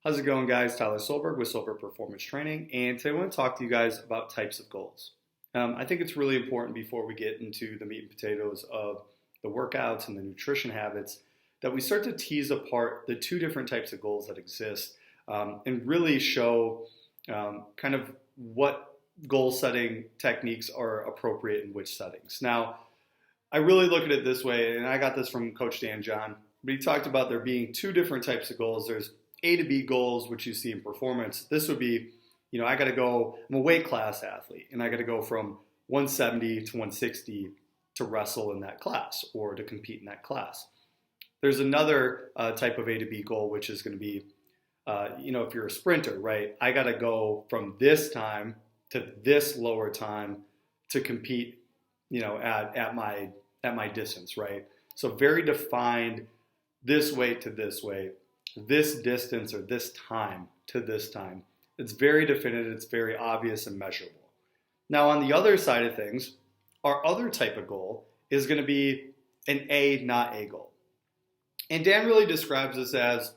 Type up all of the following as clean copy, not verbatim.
How's it going, guys? Tyler Solberg with Solberg Performance Training, and today I want to talk to you guys about types of goals. I think it's really important before we get into the meat and potatoes of the workouts and the nutrition habits that we start to tease apart the two different types of goals that exist and really show kind of what goal setting techniques are appropriate in which settings. Now, I really look at it this way, and I got this from Coach Dan John, but he talked about there being two different types of goals. There's A to B goals, which you see in performance. This would be, I got to go, I'm a weight class athlete, and I got to go from 170 to 160 to wrestle in that class or to compete in that class. There's another type of A to B goal, which is going to be, if you're a sprinter, right? I got to go from this time to this lower time to compete, at my distance, right? So very defined, this weight to this weight, this distance or this time to this time. It's very definitive, it's very obvious and measurable. Now on the other side of things, our other type of goal is going to be an A, not A goal. And Dan really describes this as,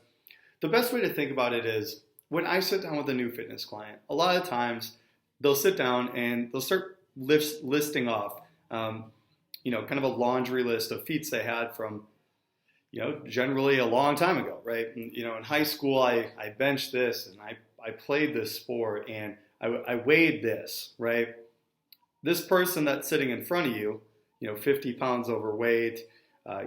the best way to think about it is, when I sit down with a new fitness client, a lot of times they'll sit down and they'll start listing off, kind of a laundry list of feats they had from generally a long time ago, right? And, in high school, I benched this and I played this sport and I weighed this, right? This person that's sitting in front of you, 50 pounds overweight,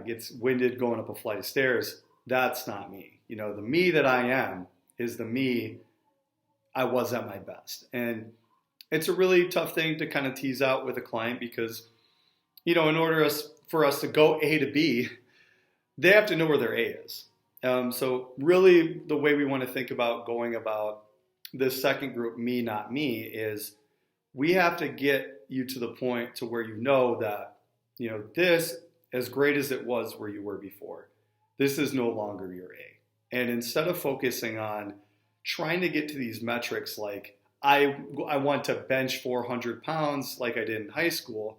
gets winded going up a flight of stairs, that's not me. The me that I am is the me I was at my best. And it's a really tough thing to kind of tease out with a client because, in order for us to go A to B, they have to know where their A is. So really the way we want to think about going about this second group, me, not me, is we have to get you to the point to where that, this, as great as it was where you were before, this is no longer your A. And instead of focusing on trying to get to these metrics like, I want to bench 400 pounds like I did in high school,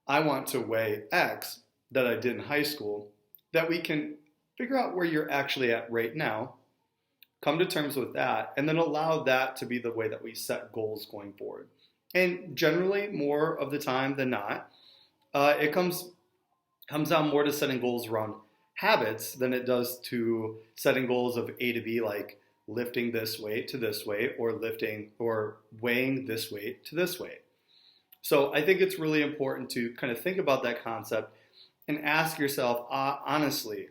I want to weigh X that I did in high school, that we can figure out where you're actually at right now, come to terms with that, and then allow that to be the way that we set goals going forward. And generally, more of the time than not, it comes down more to setting goals around habits than it does to setting goals of A to B, like lifting this weight to this weight, or lifting or weighing this weight to this weight. So I think it's really important to kind of think about that concept and ask yourself honestly,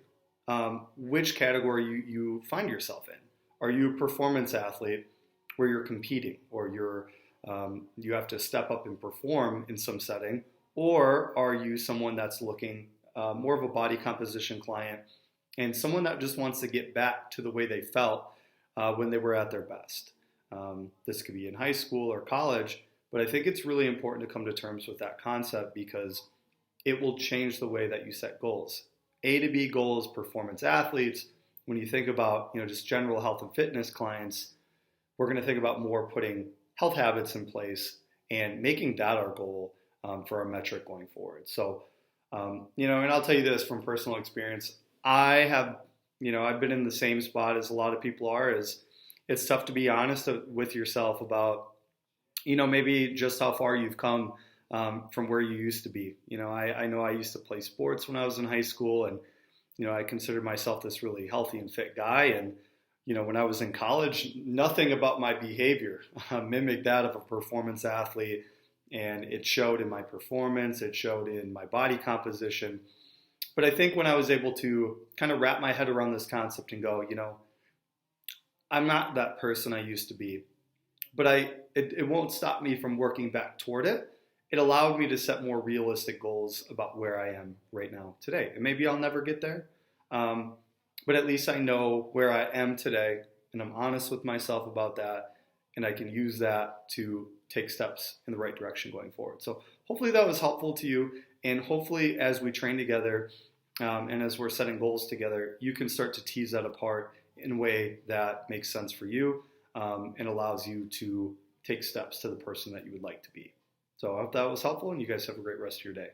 which category you find yourself in. Are you a performance athlete where you're competing or you have to step up and perform in some setting? Or are you someone that's looking more of a body composition client and someone that just wants to get back to the way they felt when they were at their best? This could be in high school or college, but I think it's really important to come to terms with that concept because it will change the way that you set goals. A to B goals, performance athletes, when you think about just general health and fitness clients, we're going to think about more putting health habits in place and making that our goal for our metric going forward. So, and I'll tell you this from personal experience, I've been in the same spot as a lot of people are. It's tough to be honest with yourself about, maybe just how far you've come from where you used to be. I know I used to play sports when I was in high school, and I considered myself this really healthy and fit guy. And when I was in college, nothing about my behavior mimicked that of a performance athlete, and it showed in my performance, it showed in my body composition. But I think when I was able to kind of wrap my head around this concept and go, I'm not that person I used to be, but it won't stop me from working back toward it. It allowed me to set more realistic goals about where I am right now today. And maybe I'll never get there, but at least I know where I am today, and I'm honest with myself about that, and I can use that to take steps in the right direction going forward. So hopefully that was helpful to you, and hopefully as we train together and as we're setting goals together, you can start to tease that apart in a way that makes sense for you and allows you to take steps to the person that you would like to be. So I hope that was helpful, and you guys have a great rest of your day.